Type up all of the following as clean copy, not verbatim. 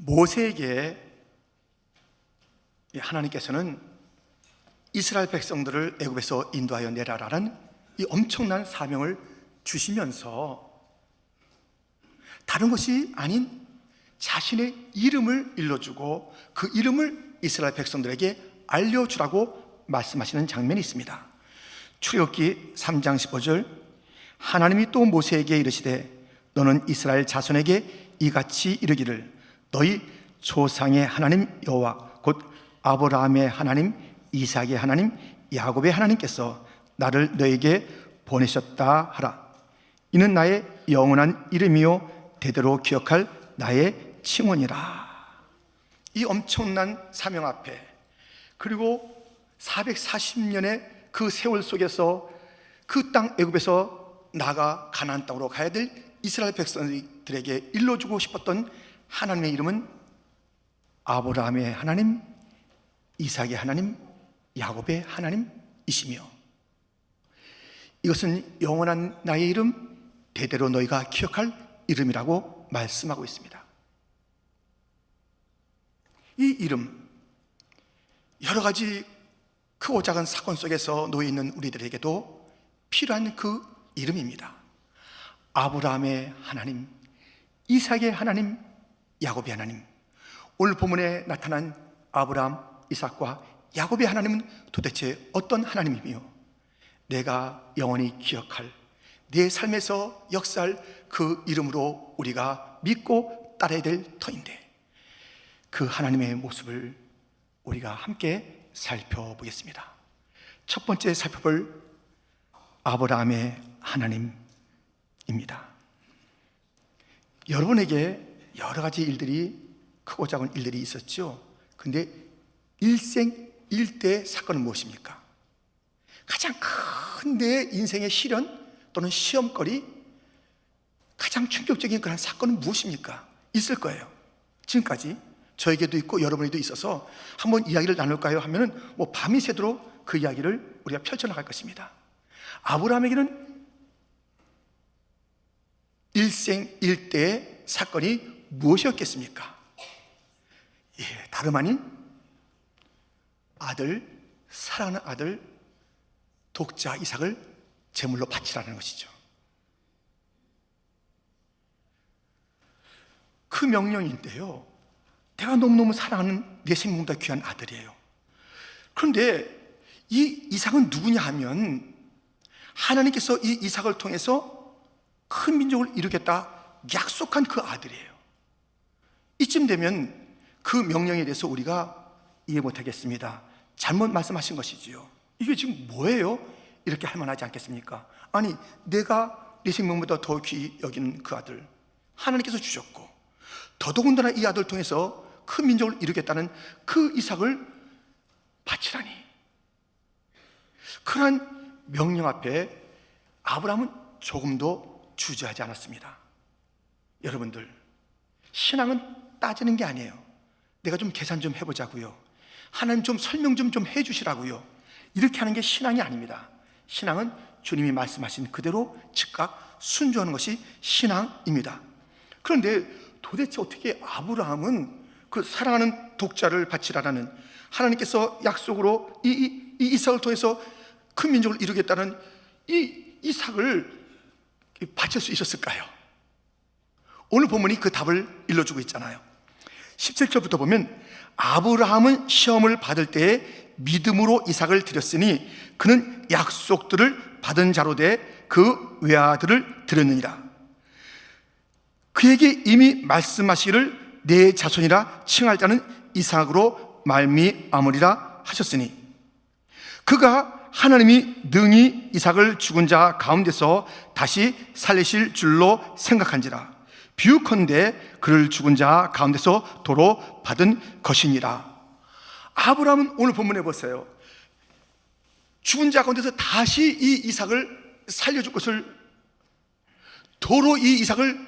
모세에게 하나님께서는 이스라엘 백성들을 애굽에서 인도하여 내라라는 이 엄청난 사명을 주시면서 다른 것이 아닌 자신의 이름을 일러주고 그 이름을 이스라엘 백성들에게 알려주라고 말씀하시는 장면이 있습니다. 출애굽기 3장 15절, 하나님이 또 모세에게 이르시되 너는 이스라엘 자손에게 이같이 이르기를 너희 조상의 하나님 여호와 곧 아브라함의 하나님, 이삭의 하나님, 야곱의 하나님께서 나를 너에게 보내셨다 하라. 이는 나의 영원한 이름이요 대대로 기억할 나의 칭언이라. 이 엄청난 사명 앞에, 그리고 440년의 그 세월 속에서 그 땅 애굽에서 나가 가나안 땅으로 가야 될 이스라엘 백성들에게 일러주고 싶었던 하나님의 이름은 아브라함의 하나님, 이삭의 하나님, 야곱의 하나님이시며, 이것은 영원한 나의 이름, 대대로 너희가 기억할 이름이라고 말씀하고 있습니다. 이 이름, 여러 가지 크고 작은 사건 속에서 놓여 있는 우리들에게도 필요한 그 이름입니다. 아브라함의 하나님, 이삭의 하나님, 야곱의 하나님. 오늘 본문에 나타난 아브라함, 이삭과 야곱의 하나님은 도대체 어떤 하나님이며 내가 영원히 기억할, 내 삶에서 역사할 그 이름으로 우리가 믿고 따라야 될 터인데, 그 하나님의 모습을 우리가 함께 살펴보겠습니다. 첫 번째 살펴볼 아브라함의 하나님입니다. 여러분에게 여러 가지 일들이, 크고 작은 일들이 있었죠. 근데 일생일대 사건은 무엇입니까? 가장 큰 내 인생의 시련 또는 시험거리, 가장 충격적인 그런 사건은 무엇입니까? 있을 거예요. 지금까지 저에게도 있고 여러분에게도 있어서 한번 이야기를 나눌까요? 하면은 밤이 새도록 그 이야기를 우리가 펼쳐나갈 것입니다. 아브라함에게는 일생일대의 사건이 무엇이었겠습니까? 다름 아닌 아들, 사랑하는 아들 독자 이삭을 제물로 바치라는 것이죠. 그 명령인데요, 내가 너무너무 사랑하는 내 생명보다 귀한 아들이에요. 그런데 이 이삭은 누구냐 하면 하나님께서 이 이삭을 통해서 큰 민족을 이루겠다 약속한 그 아들이에요. 이쯤 되면 그 명령에 대해서 우리가 이해 못하겠습니다. 잘못 말씀하신 것이지요. 이게 지금 뭐예요? 이렇게 할 만하지 않겠습니까? 아니, 내가 내 생명보다 더 귀히 여기는 그 아들 하나님께서 주셨고, 더더군다나 이 아들을 통해서 큰 민족을 이루겠다는 그 이삭을 바치라니, 그러한 명령 앞에 아브라함은 조금도 주저하지 않았습니다. 여러분들, 신앙은 따지는 게 아니에요. 내가 좀 계산 좀 해보자고요, 하나님 좀 설명 좀 해주시라고요, 이렇게 하는 게 신앙이 아닙니다. 신앙은 주님이 말씀하신 그대로 즉각 순종하는 것이 신앙입니다. 그런데 도대체 어떻게 아브라함은 그 사랑하는 독자를 바치라라는 하나님께서 약속으로 이 이삭을 통해서 큰 민족을 이루겠다는 이 이삭을 바칠 수 있었을까요? 오늘 본문이 그 답을 일러주고 있잖아요. 17절부터 보면 아브라함은 시험을 받을 때에 믿음으로 이삭을 드렸으니 그는 약속들을 받은 자로 돼 그 외아들을 드렸느니라. 그에게 이미 말씀하시기를 내 자손이라 칭할 자는 이삭으로 말미암으리라 하셨으니 그가 하나님이 능히 이삭을 죽은 자 가운데서 다시 살리실 줄로 생각한지라. 비유컨대 그를 죽은 자 가운데서 도로 받은 것이니라. 아브라함은 오늘 본문에 보세요. 죽은 자 가운데서 다시 이 이삭을 살려줄 것을, 도로 이 이삭을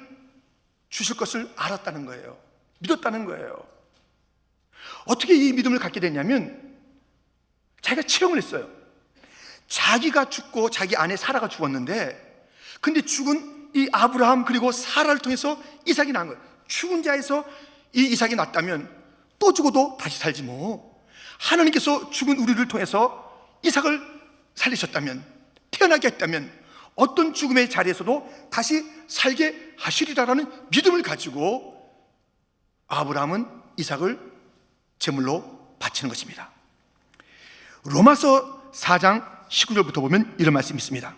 주실 것을 알았다는 거예요. 믿었다는 거예요. 어떻게 이 믿음을 갖게 됐냐면 자기가 체험을 했어요. 자기가 죽고 자기 아내 사라가 죽었는데, 근데 죽은 이 아브라함 그리고 사라를 통해서 이삭이 난 거예요. 죽은 자에서 이 이삭이 낫다면 또 죽어도 다시 살지 뭐. 하나님께서 죽은 우리를 통해서 이삭을 살리셨다면, 태어나게 했다면 어떤 죽음의 자리에서도 다시 살게 하시리라라는 믿음을 가지고 아브라함은 이삭을 제물로 바치는 것입니다. 로마서 4장 19절부터 보면 이런 말씀이 있습니다.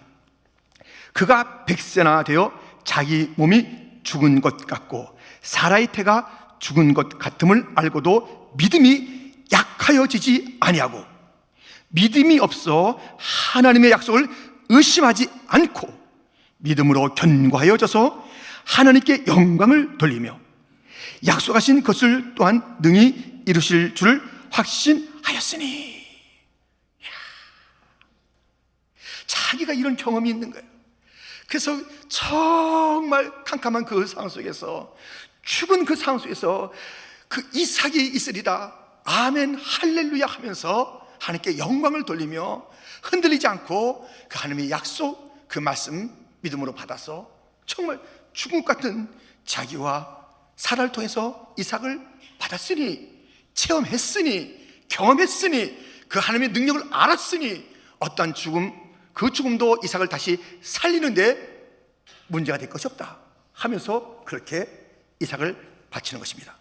그가 100세나 되어 자기 몸이 죽은 것 같고 사라의 태가 죽은 것 같음을 알고도 믿음이 약하여지지 아니하고 믿음이 없어 하나님의 약속을 의심하지 않고 믿음으로 견고하여져서 하나님께 영광을 돌리며 약속하신 것을 또한 능히 이루실 줄을 확신하였으니. 자기가 이런 경험이 있는 거예요. 그래서 정말 캄캄한 그 상황 속에서, 죽은 그 상황 속에서 그 이삭이 있으리라 아멘 할렐루야 하면서 하나님께 영광을 돌리며 흔들리지 않고 그 하나님의 약속, 그 말씀 믿음으로 받아서 정말 죽음 같은 자기와 사라를 통해서 이삭을 받았으니, 체험했으니, 경험했으니, 그 하나님의 능력을 알았으니 어떠한 죽음, 그 죽음도 이삭을 다시 살리는데 문제가 될 것이 없다 하면서 그렇게 이삭을 바치는 것입니다.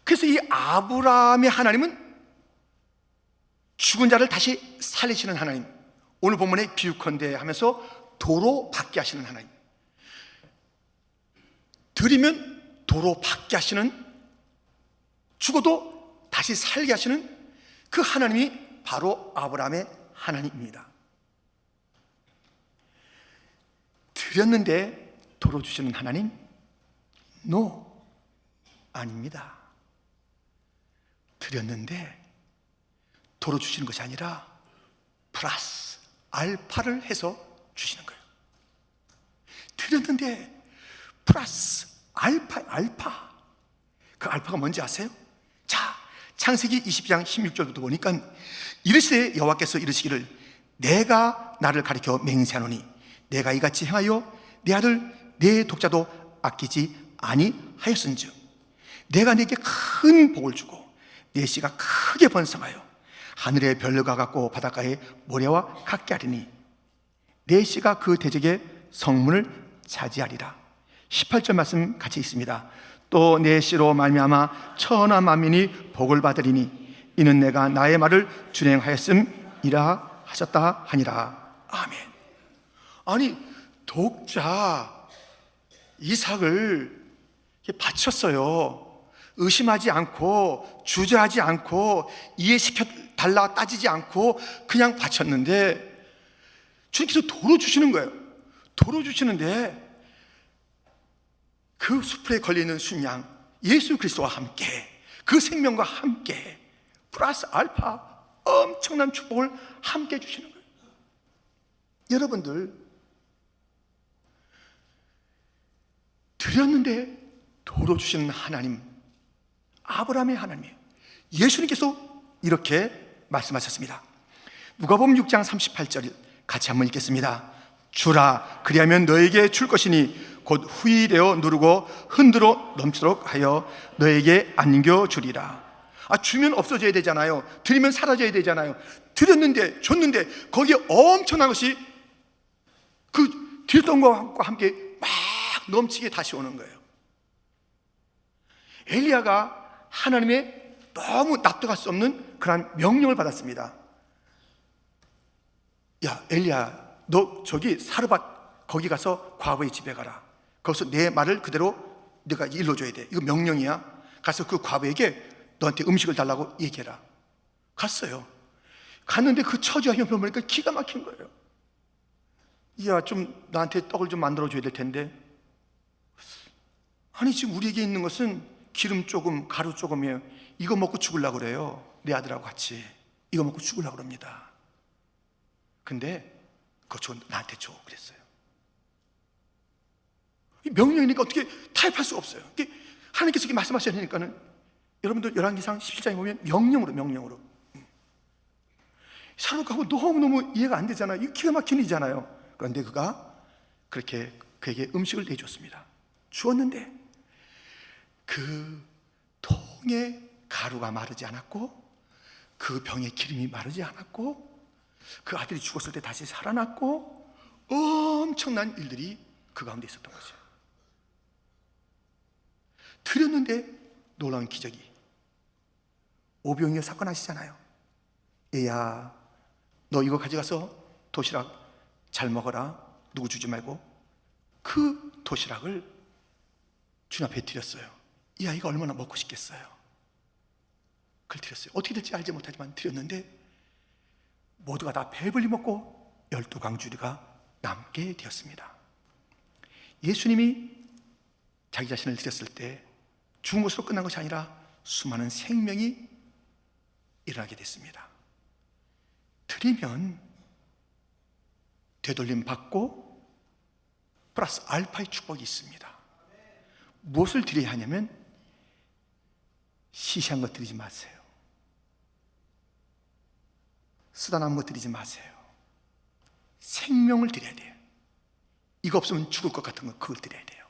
그래서 이 아브라함의 하나님은 죽은 자를 다시 살리시는 하나님, 오늘 본문에 비유컨대 하면서 도로 받게 하시는 하나님, 드리면 도로 받게 하시는, 죽어도 다시 살게 하시는 그 하나님이 바로 아브라함의 하나님입니다. 드렸는데 도로 주시는 하나님? No, 아닙니다. 드렸는데 도로 주시는 것이 아니라 플러스 알파를 해서 주시는 거예요. 드렸는데 플러스 알파. 그 알파가 뭔지 아세요? 자, 창세기 20장 16절부터 보니까 이르시되 여호와께서 이르시기를 내가 나를 가리켜 맹세하노니 내가 이같이 행하여 내 아들 내 독자도 아끼지 아니하였은즉 내가 네게 큰 복을 주고 내 씨가 크게 번성하여 하늘의 별과 같고 바닷가의 모래와 같게 하리니 내 씨가 그 대적의 성문을 차지하리라. 18절 말씀 같이 있습니다. 또 내 씨로 말미암아 천하 만민이 복을 받으리니 이는 내가 나의 말을 준행하였음이라 하셨다 하니라. 아멘. 아니, 독자 이삭을 바쳤어요. 의심하지 않고, 주저하지 않고, 이해시켜 달라 따지지 않고 그냥 바쳤는데 주님께서 도로 주시는 거예요. 도로 주시는데 그 수풀에 걸려있는 순양 예수 그리스도와 함께, 그 생명과 함께 플러스 알파 엄청난 축복을 함께 주시는 거예요. 여러분들, 드렸는데 도로 주시는 하나님, 아브라함의 하나님이에요. 예수님께서 이렇게 말씀하셨습니다. 누가복음 6장 38절 같이 한번 읽겠습니다. 주라, 그리하면 너에게 줄 것이니 곧 후이되어 누르고 흔들어 넘치도록 하여 너에게 안겨주리라. 주면 없어져야 되잖아요. 드리면 사라져야 되잖아요. 드렸는데, 줬는데 거기에 엄청난 것이 그 드렸던 것과 함께 막 넘치게 다시 오는 거예요. 엘리야가 하나님의 너무 납득할 수 없는 그런 명령을 받았습니다. 야, 엘리야, 너 저기 사르밧 거기 가서 과부의 집에 가라. 거기서 내 말을 그대로 네가 일러줘야 돼. 이거 명령이야. 가서 그 과부에게 너한테 음식을 달라고 얘기해라. 갔어요. 갔는데 그 처지와 형편을 보니까 기가 막힌 거예요. 야, 좀 나한테 떡을 좀 만들어줘야 될 텐데. 아니, 지금 우리에게 있는 것은 기름 조금, 가루 조금이에요. 이거 먹고 죽으려고 그래요. 내 아들하고 같이 이거 먹고 죽으려고 그럽니다. 근데 그거 나한테 줘 그랬어요. 명령이니까 어떻게 타협할 수가 없어요. 하나님께서 이렇게 말씀하시니까는 여러분들 열왕기상 17장에 보면 명령으로 사람하고 너무너무 이해가 안 되잖아요. 이거 기가 막힌 일이잖아요. 그런데 그가 그렇게 그에게 음식을 내줬습니다. 주었는데 그 통에 가루가 마르지 않았고, 그 병에 기름이 마르지 않았고, 그 아들이 죽었을 때 다시 살아났고, 엄청난 일들이 그 가운데 있었던 거죠. 드렸는데 놀라운 기적이. 오병이어 사건 아시잖아요. 얘야, 너 이거 가져가서 도시락 잘 먹어라. 누구 주지 말고. 그 도시락을 주님 앞에 드렸어요. 이 아이가 얼마나 먹고 싶겠어요. 그걸 드렸어요. 어떻게 될지 알지 못하지만 드렸는데 모두가 다 배불리 먹고 12광주리가 남게 되었습니다. 예수님이 자기 자신을 드렸을 때 죽은 것으로 끝난 것이 아니라 수많은 생명이 일어나게 됐습니다. 드리면 되돌림 받고 플러스 알파의 축복이 있습니다. 무엇을 드려야 하냐면 시시한 것 드리지 마세요. 쓰다 남은 것 드리지 마세요. 생명을 드려야 돼요. 이거 없으면 죽을 것 같은 거, 그걸 드려야 돼요.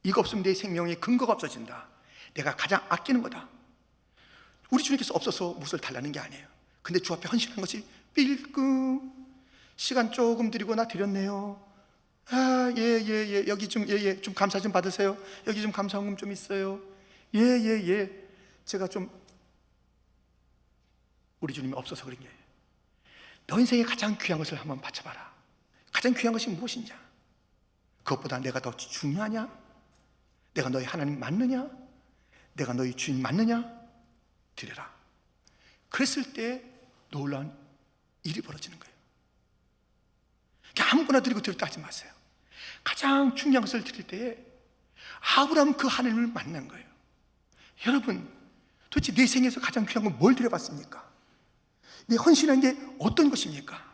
이거 없으면 내 생명의 근거가 없어진다. 내가 가장 아끼는 거다. 우리 주님께서 없어서 무엇을 달라는 게 아니에요. 근데 주 앞에 헌신한 것이 삘끔 시간 조금 드리고 나 드렸네요. 아, 예. 여기 좀, 좀 감사 좀 받으세요. 여기 좀 감사헌금 좀 있어요. 예. 제가 좀, 우리 주님이 없어서 그런 거예요. 너 인생에 가장 귀한 것을 한번 바쳐봐라. 가장 귀한 것이 무엇이냐? 그것보다 내가 더 중요하냐? 내가 너희 하나님 맞느냐? 내가 너희 주인 맞느냐? 드려라. 그랬을 때 놀라운 일이 벌어지는 거예요. 아무거나 드리고 드렸다 하지 마세요. 가장 중요한 것을 드릴 때에 아브라함은 그 하나님을 만난 거예요. 여러분, 도대체 내 생에서 가장 귀한 건 뭘 드려봤습니까? 내 헌신한 게 어떤 것입니까?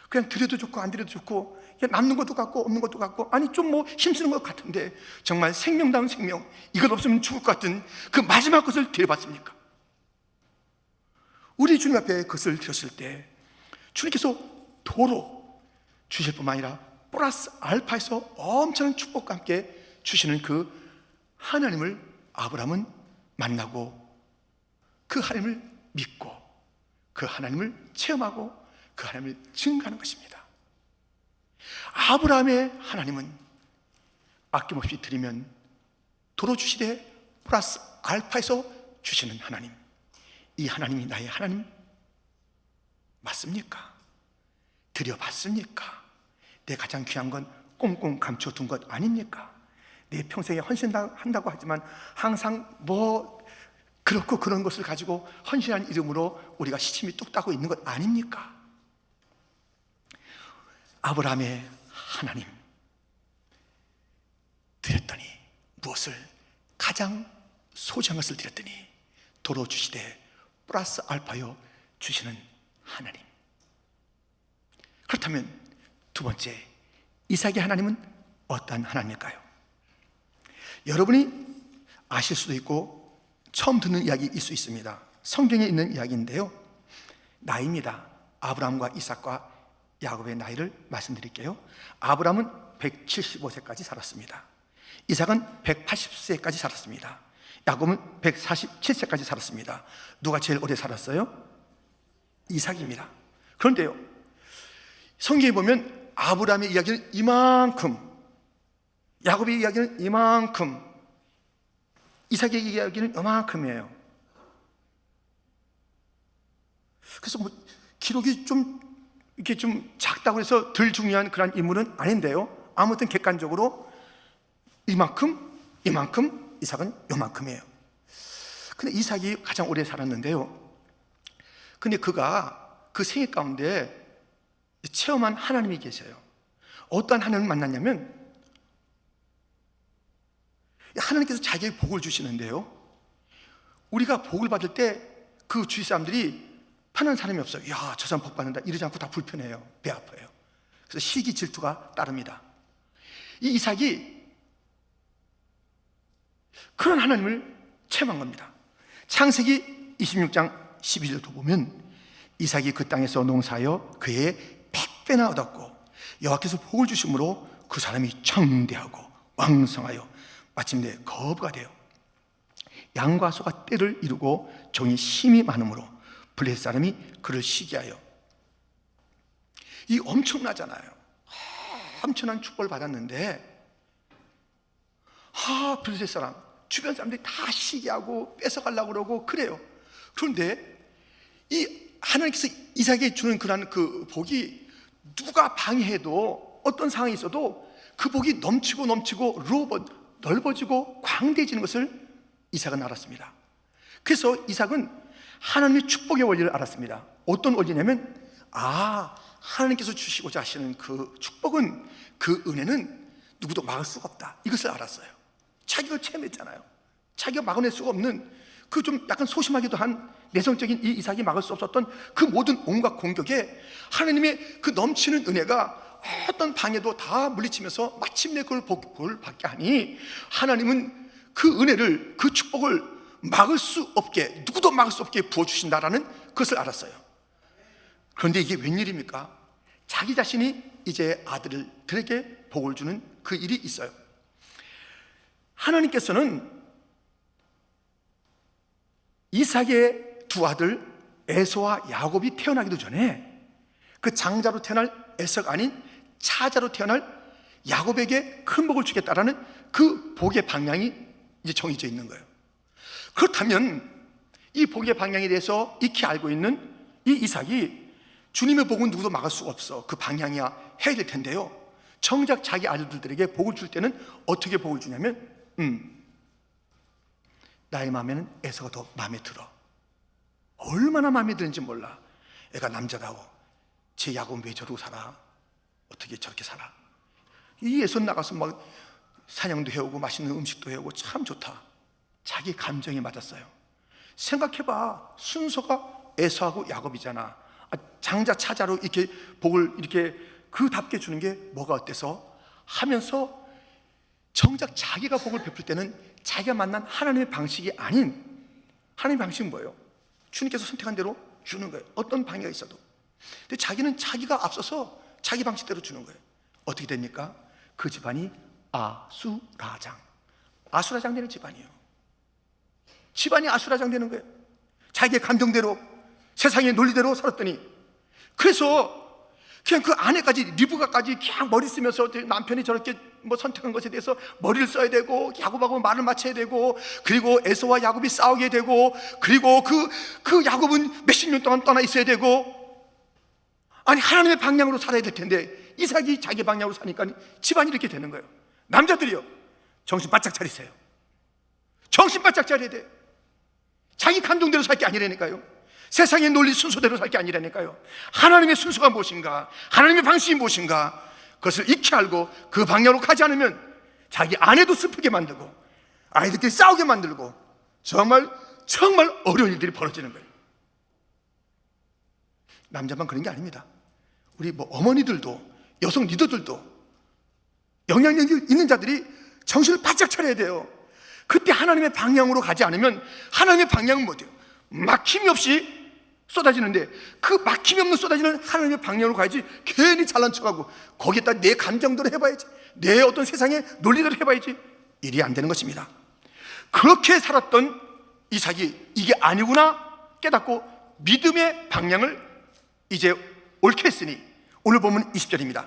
그냥 드려도 좋고 안 드려도 좋고 남는 것도 같고 없는 것도 같고, 아니 좀 뭐 힘쓰는 것 같은데 정말 생명다운 생명, 이것 없으면 죽을 것 같은 그 마지막 것을 드려봤습니까? 우리 주님 앞에 그것을 드렸을 때 주님께서 도로 주실 뿐만 아니라 플러스 알파에서 엄청난 축복과 함께 주시는 그 하나님을 아브라함은 만나고 그 하나님을 믿고 그 하나님을 체험하고 그 하나님을 증거하는 것입니다. 아브라함의 하나님은 아낌없이 드리면 도로 주시되 플러스 알파에서 주시는 하나님, 이 하나님이 나의 하나님 맞습니까? 드려봤습니까? 내 가장 귀한 건 꽁꽁 감춰둔 것 아닙니까? 내 평생에 헌신한다고 하지만 항상 뭐 그렇고 그런 것을 가지고 헌신한 이름으로 우리가 시침이 뚝 따고 있는 것 아닙니까? 아브라함의 하나님 드렸더니 무엇을? 가장 소중한 것을 드렸더니 도로 주시되 플러스 알파요 주시는 하나님. 그렇다면 두 번째, 이삭의 하나님은 어떠한 하나님일까요? 여러분이 아실 수도 있고 처음 듣는 이야기일 수 있습니다. 성경에 있는 이야기인데요, 나이입니다. 아브라함과 이삭과 야곱의 나이를 말씀드릴게요. 아브라함은 175세까지 살았습니다. 이삭은 180세까지 살았습니다. 야곱은 147세까지 살았습니다. 누가 제일 오래 살았어요? 이삭입니다. 그런데요, 성경에 보면 아브라함의 이야기는 이만큼, 야곱의 이야기는 이만큼, 이삭의 이야기는 이만큼이에요. 그래서 뭐 기록이 좀 이렇게 좀 작다고 해서 덜 중요한 그런 인물은 아닌데요, 아무튼 객관적으로 이만큼, 이삭은 요만큼이에요. 근데 이삭이 가장 오래 살았는데요, 근데 그가 그 생애 가운데 체험한 하나님이 계셔요. 어떠한 하나님을 만났냐면 하나님께서 자기의 복을 주시는데요, 우리가 복을 받을 때 그 주위 사람들이 편한 사람이 없어요. 야, 저 사람 복 받는다 이러지 않고 다 불편해요. 배 아파요. 그래서 시기 질투가 따릅니다. 이 이삭이 그런 하나님을 체험한 겁니다. 창세기 26장 12절도 보면 이삭이 그 땅에서 농사하여 그의 100배나 얻었고 여호와께서 복을 주심으로 그 사람이 창대하고 왕성하여 마침내 거부가 되어 양과 소가 때를 이루고 종이 심이 많으므로 블레셋 사람이 그를 시기하여. 이 엄청나잖아요. 엄청난 축복을 받았는데 블레셋 사람, 주변 사람들이 다 시기하고 뺏어가려고 그러고 그래요. 그런데 이 하나님께서 이삭에게 주는 그런 그 복이 누가 방해해도, 어떤 상황이 있어도 그 복이 넘치고 넓어지고 광대해지는 것을 이삭은 알았습니다. 그래서 이삭은 하나님의 축복의 원리를 알았습니다. 어떤 원리냐면, 하나님께서 주시고자 하시는 그 축복은, 그 은혜는 누구도 막을 수가 없다, 이것을 알았어요. 자기가 체험했잖아요. 자기가 막아낼 수가 없는 그 좀 약간 소심하기도 한 내성적인 이 이삭이 막을 수 없었던 그 모든 온갖 공격에 하나님의 그 넘치는 은혜가 어떤 방해도 다 물리치면서 마침내 그걸 복을 받게 하니, 하나님은 그 은혜를, 그 축복을 막을 수 없게, 누구도 막을 수 없게 부어주신다라는 그것을 알았어요. 그런데 이게 웬일입니까? 자기 자신이 이제 아들들에게 복을 주는 그 일이 있어요. 하나님께서는 이삭의 두 아들 에서와 야곱이 태어나기도 전에 그 장자로 태어날 에서가 아닌 차자로 태어날 야곱에게 큰 복을 주겠다라는 그 복의 방향이 이제 정해져 있는 거예요. 그렇다면 이 복의 방향에 대해서 익히 알고 있는 이 이삭이 주님의 복은 누구도 막을 수가 없어, 그 방향이야 해야 될 텐데요, 정작 자기 아들들에게 복을 줄 때는 어떻게 복을 주냐면, 나의 마음에는 에서가 더 마음에 들어. 얼마나 마음에 드는지 몰라. 애가 남자다워. 제 야곱은 왜 저러고 살아? 어떻게 저렇게 살아? 이 에서 나가서 막 사냥도 해오고 맛있는 음식도 해오고 참 좋다. 자기 감정에 맞았어요. 생각해봐, 순서가 에서하고 야곱이잖아. 장자 차자로 이렇게 복을 이렇게 그답게 주는 게 뭐가 어때서 하면서, 정작 자기가 복을 베풀 때는 자기가 만난 하나님의 방식이 아닌, 하나님의 방식은 뭐예요? 주님께서 선택한 대로 주는 거예요. 어떤 방해가 있어도. 근데 자기는 자기가 앞서서 자기 방식대로 주는 거예요. 어떻게 됩니까? 그 집안이 아수라장 되는 집안이에요. 집안이 아수라장 되는 거예요. 자기의 감정대로, 세상의 논리대로 살았더니, 그래서 그냥 그 아내까지, 리브가까지 그냥 머리 쓰면서 남편이 저렇게 선택한 것에 대해서 머리를 써야 되고, 야곱하고 말을 맞춰야 되고, 그리고 에서와 야곱이 싸우게 되고, 그리고 그 야곱은 몇십 년 동안 떠나 있어야 되고, 아니 하나님의 방향으로 살아야 될 텐데 이삭이 자기 방향으로 사니까 집안이 이렇게 되는 거예요. 남자들이요, 정신 바짝 차리세요. 정신 바짝 차려야 돼. 자기 감정대로 살 게 아니라니까요. 세상의 논리 순서대로 살 게 아니라니까요. 하나님의 순서가 무엇인가, 하나님의 방식이 무엇인가, 그것을 익히 알고 그 방향으로 가지 않으면 자기 아내도 슬프게 만들고 아이들끼리 싸우게 만들고 정말 어려운 일들이 벌어지는 거예요. 남자만 그런 게 아닙니다. 우리 어머니들도, 여성 리더들도, 영향력이 있는 자들이 정신을 바짝 차려야 돼요. 그때 하나님의 방향으로 가지 않으면, 하나님의 방향은 뭐예요? 막힘이 없이 쏟아지는데, 그 막힘이 없는 쏟아지는 하나님의 방향으로 가야지, 괜히 잘난 척하고 거기에다 내 감정대로 해봐야지, 내 어떤 세상의 논리대로 해봐야지, 일이 안 되는 것입니다. 그렇게 살았던 이삭이 이게 아니구나 깨닫고 믿음의 방향을 이제 옳게 했으니, 오늘 보면 20절입니다.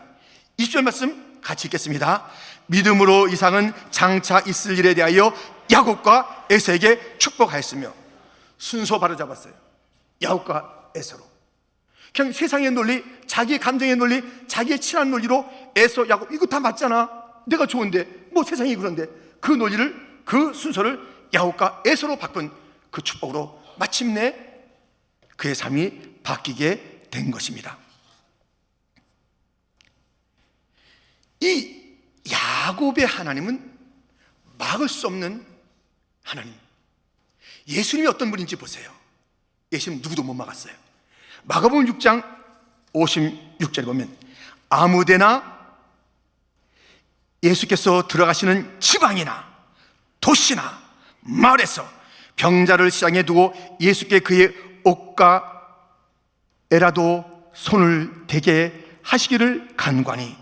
20절 말씀 같이 읽겠습니다. 믿음으로 이삭은 장차 있을 일에 대하여 야곱과 에서에게 축복하였으며, 순서 바로 잡았어요. 야곱과 에서로. 그냥 세상의 논리, 자기의 감정의 논리, 자기의 친한 논리로 에서, 야곱, 이거 다 맞잖아, 내가 좋은데, 세상이 그런데, 그 논리를, 그 순서를 야곱과 에서로 바꾼 그 축복으로 마침내 그의 삶이 바뀌게 된 것입니다. 이 야곱의 하나님은 막을 수 없는 하나님. 예수님이 어떤 분인지 보세요. 예수님 누구도 못 막았어요. 마가복음 6장 56절에 보면, 아무데나 예수께서 들어가시는 지방이나 도시나 마을에서 병자를 시장에 두고 예수께 그의 옷과 에라도 손을 대게 하시기를 간구하니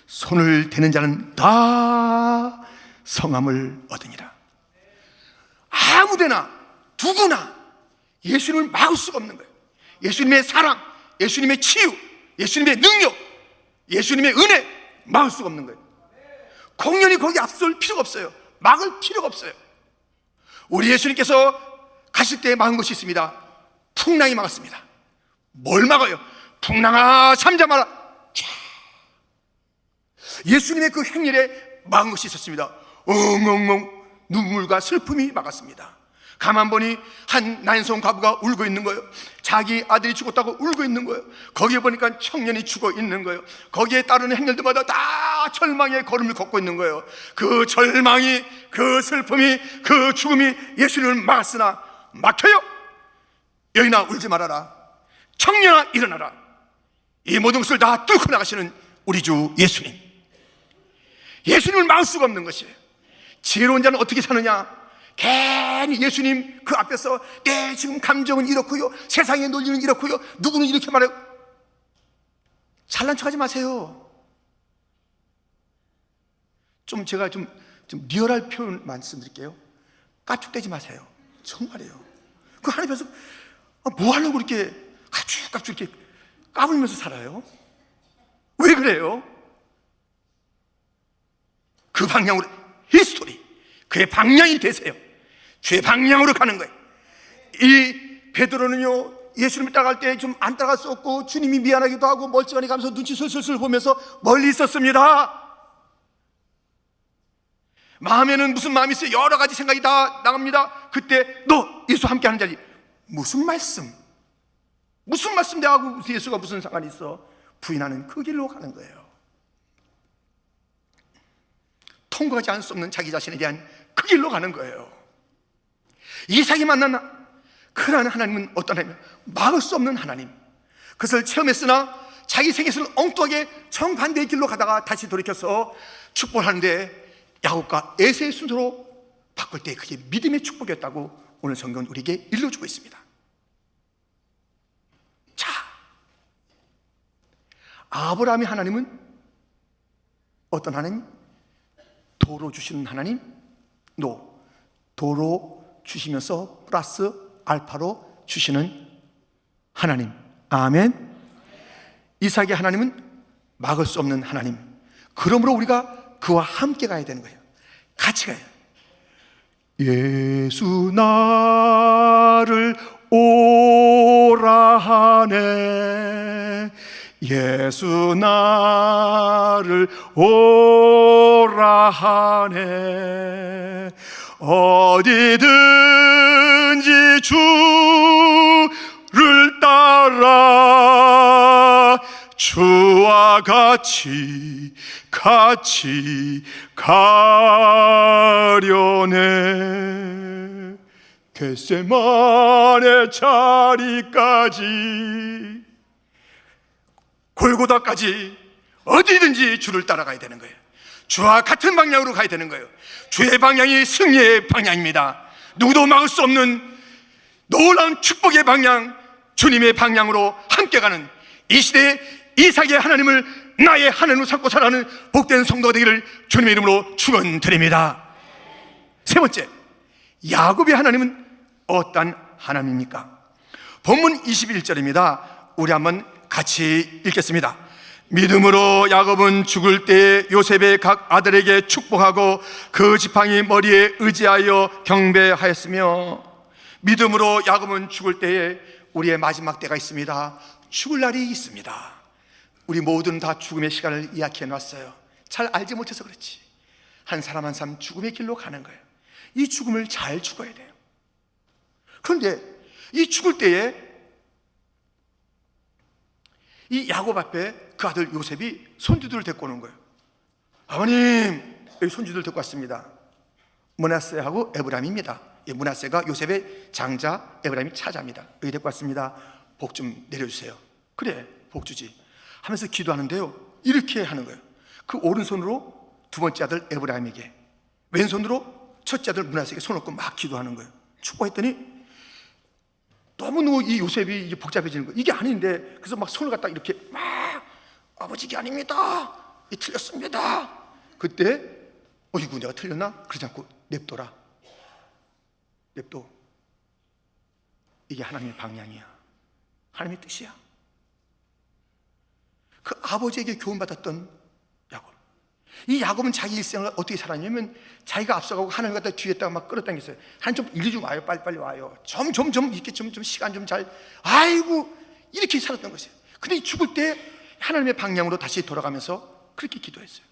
손을 대는 자는 다 성함을 얻으니라. 아무데나 누구나 예수님을 막을 수가 없는 거예요. 예수님의 사랑, 예수님의 치유, 예수님의 능력, 예수님의 은혜 막을 수가 없는 거예요. 공연히 거기 앞설 필요가 없어요. 막을 필요가 없어요. 우리 예수님께서 가실 때 막은 것이 있습니다. 풍랑이 막았습니다. 뭘 막아요? 풍랑아 잠잠하라. 예수님의 그 행렬에 막은 것이 있었습니다. 엉엉엉 눈물과 슬픔이 막았습니다. 가만 보니 한 난송 과부가 울고 있는 거예요. 자기 아들이 죽었다고 울고 있는 거예요. 거기에 보니까 청년이 죽어 있는 거예요. 거기에 따르는 행렬들마다 다 절망의 걸음을 걷고 있는 거예요. 그 절망이, 그 슬픔이, 그 죽음이 예수님을 막았으나 막혀요. 여인아 울지 말아라. 청년아 일어나라. 이 모든 것을 다 뚫고 나가시는 우리 주 예수님. 예수님을 막을 수가 없는 것이에요. 지혜로운 자는 어떻게 사느냐? 괜히 예수님 그 앞에서 내 지금 감정은 이렇고요, 세상의 논리는 이렇고요, 누구는 이렇게 말해요. 잘난 척하지 마세요. 제가 좀 리얼할 표현 말씀드릴게요. 까축대지 마세요. 정말이에요. 그 하나님 앞에서 뭐 하려고 이렇게 까축까축 이렇게 까불면서 살아요? 왜 그래요? 그 방향으로 히스토리, 그의 방향이 되세요. 주의 방향으로 가는 거예요. 이 베드로는요, 예수님을 따라갈 때 좀 안 따라갈 수 없고 주님이 미안하기도 하고 멀쩡하니 가면서 눈치 슬슬 보면서 멀리 있었습니다. 마음에는 무슨 마음이 있어요? 여러 가지 생각이 다 나갑니다. 그때 너 예수 함께 하는 자리, 무슨 말씀 내하고 예수가 무슨 상관이 있어? 부인하는 그 길로 가는 거예요. 통과하지 않을 수 없는 자기 자신에 대한 그 길로 가는 거예요. 이삭이 만난 그러한 하나님은 어떤 하나님? 막을 수 없는 하나님. 그것을 체험했으나 자기 생애를 엉뚱하게 정반대의 길로 가다가 다시 돌이켜서 축복하는데 야곱과 에서의 순서로 바꿀 때 그게 믿음의 축복이었다고 오늘 성경은 우리에게 일러주고 있습니다. 자, 아브라함의 하나님은 어떤 하나님? 도로 주시는 하나님? 도로 주시면서 플러스 알파로 주시는 하나님. 아멘. 이삭의 하나님은 막을 수 없는 하나님. 그러므로 우리가 그와 함께 가야 되는 거예요. 같이 가요. 예수 나를 오라 하네. 예수 나를 오라 하네. 어디든지 주를 따라 주와 같이 가려네. 겟세마네 자리까지, 골고다까지 어디든지 주를 따라가야 되는 거예요. 주와 같은 방향으로 가야 되는 거예요. 주의 방향이 승리의 방향입니다. 누구도 막을 수 없는 놀라운 축복의 방향, 주님의 방향으로 함께 가는 이 시대에 이삭의 하나님을 나의 하나님으로 삼고 살아가는 복된 성도가 되기를 주님의 이름으로 축원드립니다. 세 번째, 야곱의 하나님은 어떤 하나님입니까? 본문 21절입니다. 우리 한번 같이 읽겠습니다. 믿음으로 야곱은 죽을 때 요셉의 각 아들에게 축복하고 그 지팡이 머리에 의지하여 경배하였으며, 믿음으로 야곱은 죽을 때에 우리의 마지막 때가 있습니다. 죽을 날이 있습니다. 우리 모두는 다 죽음의 시간을 예약해 놨어요. 잘 알지 못해서 그렇지. 한 사람 한 사람 죽음의 길로 가는 거예요. 이 죽음을 잘 죽어야 돼요. 그런데 이 죽을 때에 이 야곱 앞에 그 아들 요셉이 손주들을 데리고 오는 거예요. 아버님, 여기 손주들 데리고 왔습니다. 므낫세하고 에브라임입니다. 므낫세가 요셉의 장자, 에브라임이 차자입니다. 여기 데리고 왔습니다. 복 좀 내려주세요. 그래, 복 주지 하면서 기도하는데요, 이렇게 하는 거예요. 그 오른손으로 두 번째 아들 에브라임에게, 왼손으로 첫째 아들 므낫세에게 손을 얹고 막 기도하는 거예요. 축복했더니 너무 이 요셉이 이제 복잡해지는 거예요. 이게 아닌데, 그래서 막 손을 갖다 이렇게 막, 아버지 이게 아닙니다, 이 틀렸습니다. 그때 어이구 내가 틀렸나? 그러지 않고 냅둬라. 냅둬. 이게 하나님의 방향이야. 하나님의 뜻이야. 그 아버지에게 교훈받았던 야곱. 이 야곱은 자기 일생을 어떻게 살았냐면 자기가 앞서가고 하나님 갖다 뒤에다가 막 끌어당겼어요. 하나님 좀 이리 좀 와요. 빨리 와요. 점점 이렇게 좀 시간 좀 잘. 아이고 이렇게 살았던 것이에요. 근데 죽을 때 하나님의 방향으로 다시 돌아가면서 그렇게 기도했어요.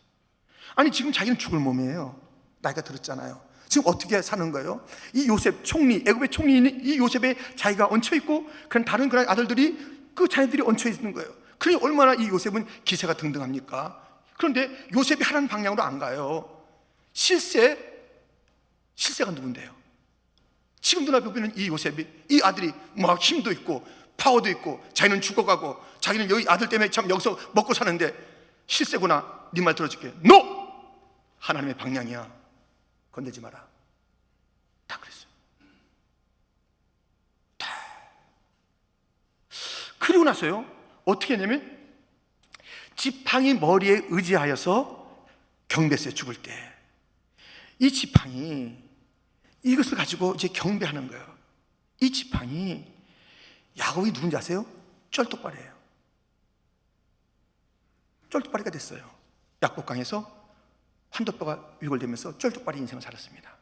아니 지금 자기는 죽을 몸이에요. 나이가 들었잖아요. 지금 어떻게 사는 거예요? 이 요셉 총리, 애굽의 총리인 이 요셉에 자기가 얹혀 있고 그런 다른 그런 아들들이 그 자녀들이 얹혀 있는 거예요. 그러니 얼마나 이 요셉은 기세가 등등합니까? 그런데 요셉이 하나님 방향으로 안 가요. 실세가 누군데요? 지금 눈앞에 보이는 이 요셉이, 이 아들이 막 힘도 있고 파워도 있고 자기는 죽어가고 자기는 여기 아들 때문에 참 여기서 먹고 사는데 실세구나. 네 말 들어줄게. NO! 하나님의 방향이야. 건들지 마라. 다 그랬어요. 다. 그리고 나서요 어떻게 했냐면 지팡이 머리에 의지하여서 경배했어요. 죽을 때 이 지팡이 이것을 가지고 이제 경배하는 거예요. 이 지팡이 야곱이 누군지 아세요? 쩔뚝발이에요. 쩔뚝발이가 됐어요. 약복강에서 환도뼈가 위골되면서 쩔뚝발이 인생을 살았습니다.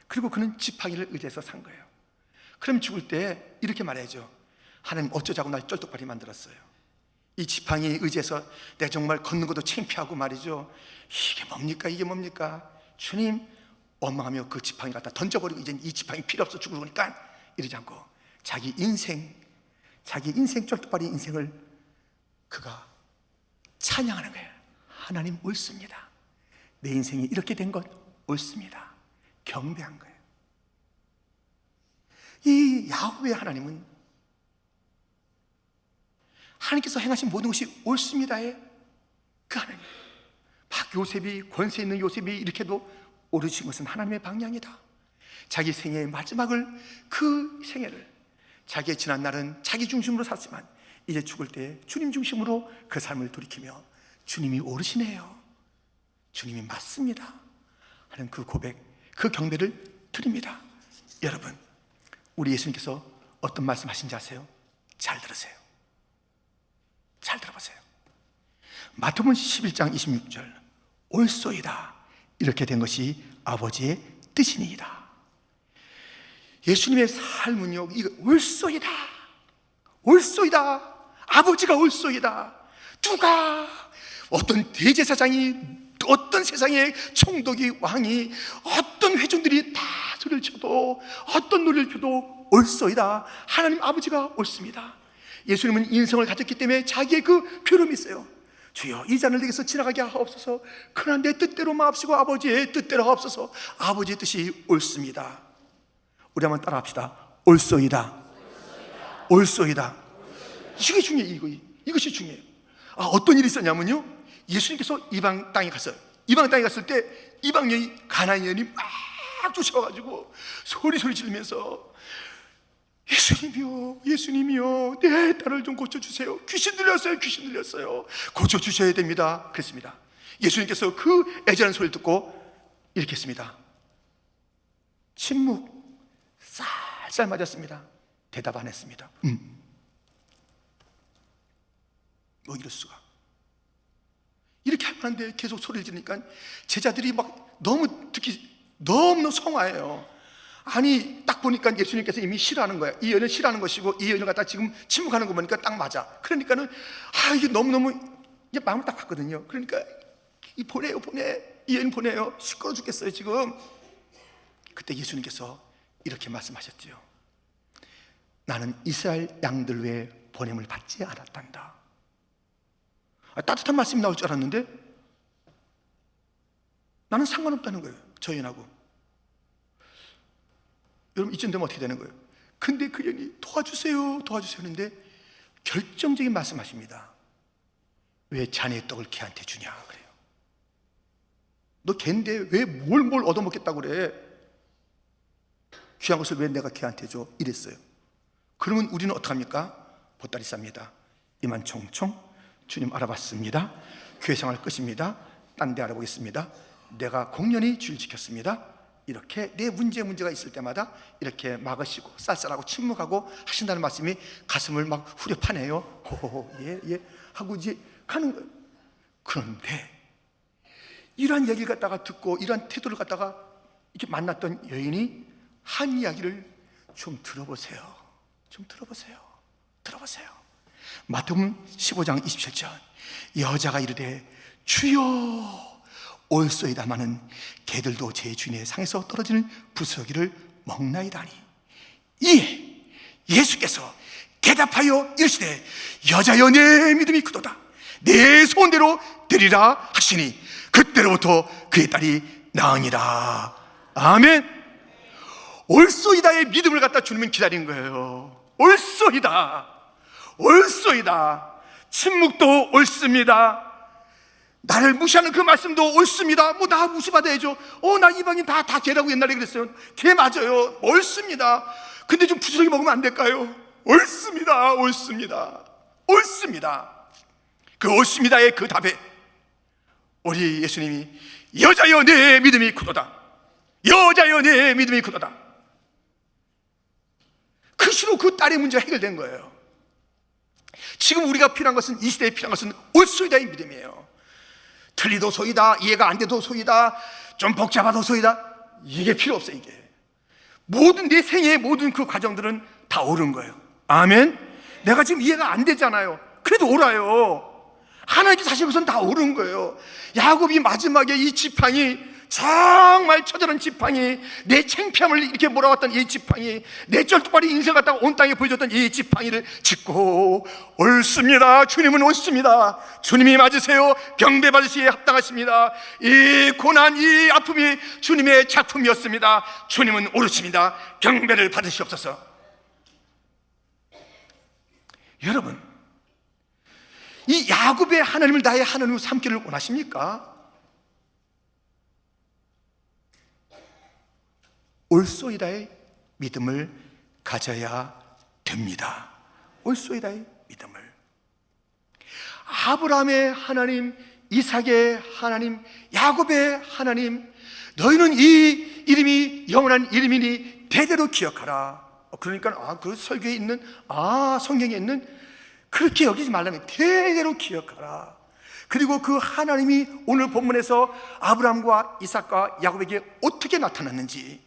그리고 그는 지팡이를 의지해서 산 거예요. 그럼 죽을 때 이렇게 말해야죠. 하나님 어쩌자고 날 쩔뚝발이 만들었어요. 이 지팡이에 의지해서 내가 정말 걷는 것도 창피하고 말이죠. 이게 뭡니까? 이게 뭡니까? 주님, 원망하며 그 지팡이 갖다 던져버리고 이제 이 지팡이 필요 없어 죽을 거니까 이러지 않고 자기 인생 쩔뚝발이 인생을 그가 찬양하는 거예요. 하나님 옳습니다. 내 인생이 이렇게 된 것 옳습니다. 경배한 거예요. 이 야곱의 하나님은 하나님께서 행하신 모든 것이 옳습니다의 그 하나님. 막 요셉이, 권세 있는 요셉이 이렇게도 오르신 것은 하나님의 방향이다. 자기 생애의 마지막을, 그 생애를, 자기의 지난 날은 자기 중심으로 살았지만 이제 죽을 때 주님 중심으로 그 삶을 돌이키며 주님이 옳으시네요, 주님이 맞습니다 하는 그 고백, 그 경배를 드립니다. 여러분, 우리 예수님께서 어떤 말씀 하신지 아세요? 잘 들으세요. 잘 들어보세요. 마태복음 11장 26절, 옳소이다 이렇게 된 것이 아버지의 뜻이니이다. 예수님의 삶은요, 이거 옳소이다, 옳소이다, 아버지가 옳소이다. 누가, 어떤 대제사장이, 어떤 세상의 총독이, 왕이, 어떤 회중들이 다 소리를 쳐도, 어떤 노래를 펴도 옳소이다, 하나님 아버지가 옳습니다. 예수님은 인성을 가졌기 때문에 자기의 그 표름이 있어요. 주여 이 잔을 내게서 지나가게 하옵소서. 그러나 내 뜻대로 마옵시고 아버지의 뜻대로 하옵소서. 아버지의 뜻이 옳습니다. 우리 한번 따라합시다. 옳소이다, 옳소이다. 이게 중요해요. 이것이 중요해요. 어떤 일이 있었냐면요, 예수님께서 이방 땅에 갔어요. 이방 땅에 갔을 때 이방 여인, 가나안 여인이 막 쫓아와가지고 소리 지르면서 예수님이요, 예수님이요, 내 딸을 좀 고쳐주세요. 귀신 들렸어요. 고쳐주셔야 됩니다. 그랬습니다. 예수님께서 그 애절한 소리를 듣고 이렇게 했습니다. 침묵, 쌀쌀 맞았습니다. 대답 안 했습니다. 뭐 이럴 수가. 이렇게 하는데 계속 소리를 지르니까 제자들이 막 너무 듣기 너무 성화해요. 아니 딱 보니까 예수님께서 이미 싫어하는 거야. 이 여인을 싫어하는 것이고 이 여인을 갖다 지금 침묵하는 거 보니까 딱 맞아. 그러니까는 이게 너무너무 이제 마음을 딱 봤거든요. 그러니까 보내. 이 여인 보내요. 시끄러워 죽겠어요 지금. 그때 예수님께서 이렇게 말씀하셨지요. 나는 이스라엘 양들 외에 보냄을 받지 않았단다. 따뜻한 말씀이 나올 줄 알았는데 나는 상관없다는 거예요, 저 여인하고. 여러분 이쯤 되면 어떻게 되는 거예요? 근데 그 여인이 도와주세요 하는데 결정적인 말씀하십니다. 왜 자네의 떡을 걔한테 주냐 그래요. 너 걔인데 왜 뭘 얻어먹겠다고 그래? 귀한 것을 왜 내가 걔한테 줘? 이랬어요. 그러면 우리는 어떡합니까? 보따리 쌉니다. 이만 총총, 주님 알아봤습니다. 교회 생활 끝입니다. 딴 데 알아보겠습니다. 내가 공연히 주일 지켰습니다. 이렇게 내 문제가 있을 때마다 이렇게 막으시고 쌀쌀하고 침묵하고 하신다는 말씀이 가슴을 막 후려 파네요. 호호호, 예 하고 이제 가는 거예요. 그런데 이러한 얘기를 갖다가 듣고 이러한 태도를 갖다가 이렇게 만났던 여인이 한 이야기를 좀 들어보세요. 들어보세요. 마태복음 15장 27절, 여자가 이르되 주여 올소이다마는 개들도 제 주인의 상에서 떨어지는 부스러기를 먹나이다니. 이에 예수께서 대답하여 이르시되 여자여 내 믿음이 크도다, 내 소원대로 되리라 하시니 그때로부터 그의 딸이 나으니라. 아멘. 올소이다의 믿음을 갖다 주님은 기다린 거예요. 올소이다. 침묵도 옳습니다. 나를 무시하는 그 말씀도 옳습니다. 뭐 나 무시받아야죠. 나 이방인 다 개라고 옛날에 그랬어요. 개 맞아요. 옳습니다. 근데 좀 부스러기 먹으면 안 될까요? 옳습니다. 그 옳습니다의 그 답에 우리 예수님이 여자여 내 믿음이 크도다, 그 시로 그 딸의 문제가 해결된 거예요. 지금 우리가 필요한 것은, 이 시대에 필요한 것은 옳소이다의 믿음이에요. 틀리도 소이다, 이해가 안 돼도 소이다, 좀 복잡하도 소이다, 이게 필요 없어요. 이게 모든 내 생애의 모든 그 과정들은 다 옳은 거예요. 아멘. 내가 지금 이해가 안 되잖아요. 그래도 옳아요. 하나님께서 하신 것은 다 옳은 거예요. 야곱이 마지막에 이 지팡이, 정말 처절한 지팡이, 내 창피함을 이렇게 몰아왔던 이 지팡이, 내 쩔뚝발이 인생 갖다가 온 땅에 보여줬던 이 지팡이를 짚고 옳습니다. 주님은 옳습니다. 주님이 맞으세요. 경배 받으시기에 합당하십니다. 이 고난, 이 아픔이 주님의 작품이었습니다. 주님은 옳으십니다. 경배를 받으시옵소서. 여러분, 이 야곱의 하나님을 나의 하나님으로 삼기를 원하십니까? 올소이다의 믿음을 가져야 됩니다. 올소이다의 믿음을. 아브라함의 하나님, 이삭의 하나님, 야곱의 하나님, 너희는 이 이름이 영원한 이름이니 대대로 기억하라. 그러니까 그 설교에 있는, 성경에 있는, 그렇게 여기지 말라는, 대대로 기억하라. 그리고 그 하나님이 오늘 본문에서 아브라함과 이삭과 야곱에게 어떻게 나타났는지,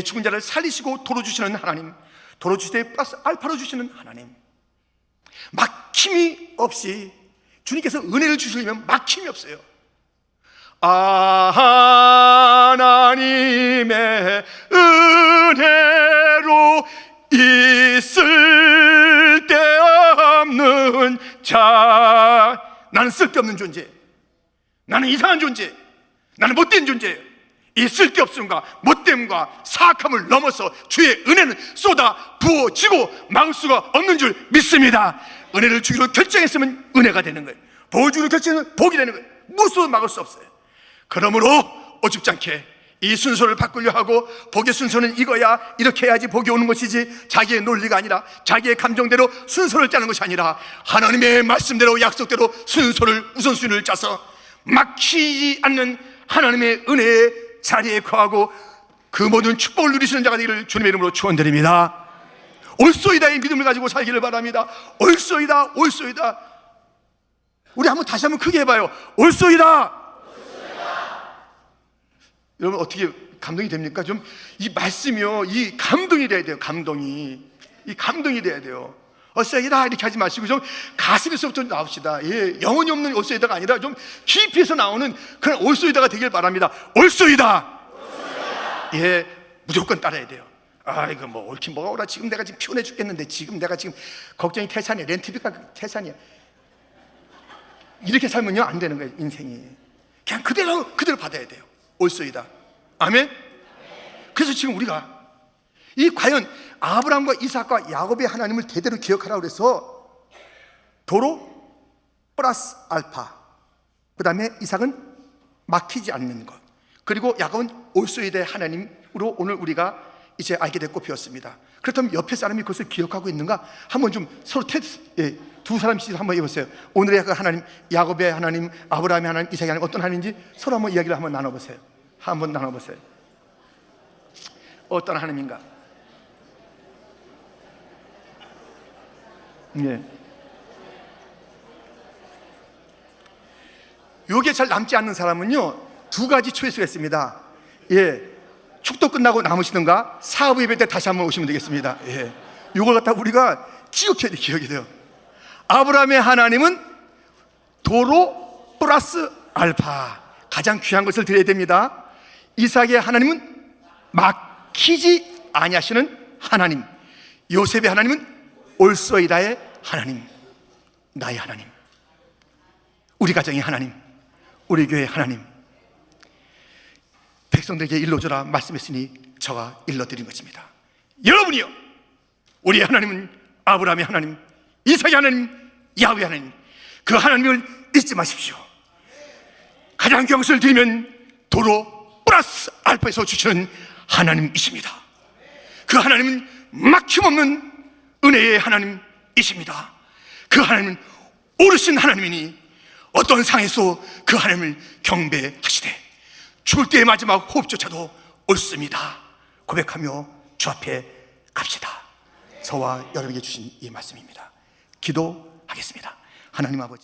죽은 자를 살리시고 도로 주시는 하나님, 도로 주시되 플러스 알파로 주시는 하나님, 막힘이 없이 주님께서 은혜를 주시려면 막힘이 없어요. 하나님의 은혜로 있을 데 없는 자. 나는 쓸데없는 존재, 나는 이상한 존재, 나는 못된 존재예요. 이 쓸데없음과 못됨과 사악함을 넘어서 주의 은혜는 쏟아 부어지고 막을 수가 없는 줄 믿습니다. 은혜를 주기로 결정했으면 은혜가 되는 거예요. 복을 주기로 결정했으면 복이 되는 거예요. 무엇으로 막을 수 없어요. 그러므로 어줍지 않게 이 순서를 바꾸려 하고, 복의 순서는 이거야, 이렇게 해야지 복이 오는 것이지, 자기의 논리가 아니라 자기의 감정대로 순서를 짜는 것이 아니라 하나님의 말씀대로 약속대로 순서를, 우선순위를 짜서 막히지 않는 하나님의 은혜의 자리에 거하고 그 모든 축복을 누리시는 자가 되기를 주님의 이름으로 축원드립니다. 올소이다의 믿음을 가지고 살기를 바랍니다. 올소이다. 우리 다시 한번 크게 해봐요. 올소이다. 여러분, 어떻게 감동이 됩니까? 좀 이 말씀이요, 이 감동이 돼야 돼요. 감동이 돼야 돼요. 올소이다 이렇게 하지 마시고 좀 가슴에서부터 나옵시다. 영혼이 없는 올소이다가 아니라 좀 깊이에서 나오는 그런 올소이다가 되길 바랍니다. 올소이다. 무조건 따라야 돼요. 이거 뭐 옳긴 뭐가 오라, 지금 내가 피곤해 죽겠는데, 지금 내가 걱정이 태산이야, 렌트비가 태산이야, 이렇게 살면요 안 되는 거예요. 인생이 그냥 그대로 받아야 돼요. 올소이다. 아멘. 그래서 지금 우리가 과연 아브라함과 이삭과 야곱의 하나님을 대대로 기억하라고 그래서 도로 플러스 알파, 그 다음에 이삭은 막히지 않는 것, 그리고 야곱은 올소이다의 하나님으로 오늘 우리가 이제 알게 됐고 배웠습니다. 그렇다면 옆에 사람이 그것을 기억하고 있는가? 한번 좀 서로 두 사람씩 한번 해보세요. 오늘의 그 하나님, 야곱의 하나님, 아브라함의 하나님, 이삭의 하나님 어떤 하나님인지 서로 한번 이야기를 한번 나눠보세요. 어떤 하나님인가? 예. 요게 잘 남지 않는 사람은요, 두 가지 초이스가 있습니다. 예. 축도 끝나고 남으시든가 사부 예배 때 다시 한번 오시면 되겠습니다. 예. 요걸 갖다 우리가 기억해야 돼, 기억이 돼요. 아브라함의 하나님은 도로 플러스 알파, 가장 귀한 것을 드려야 됩니다. 이삭의 하나님은 막히지 아니하시는 하나님, 요셉의 하나님은 올소이다의 하나님, 나의 하나님, 우리 가정의 하나님, 우리 교회의 하나님. 백성들에게 일러주라 말씀했으니 저가 일러드린 것입니다. 여러분이요, 우리의 하나님은 아브라함의 하나님, 이삭의 하나님, 야훼의 하나님, 그 하나님을 잊지 마십시오. 가장 귀한 것을 드리면 도로 플러스 알파에서 주시는 하나님이십니다. 그 하나님은 막힘없는 은혜의 하나님이십니다. 그 하나님은 오르신 하나님이니 어떤 상에서 그 하나님을 경배하시되 죽을 때의 마지막 호흡조차도 옳습니다 고백하며 주 앞에 갑시다. 저와 여러분에게 주신 이 말씀입니다. 기도하겠습니다. 하나님 아버지,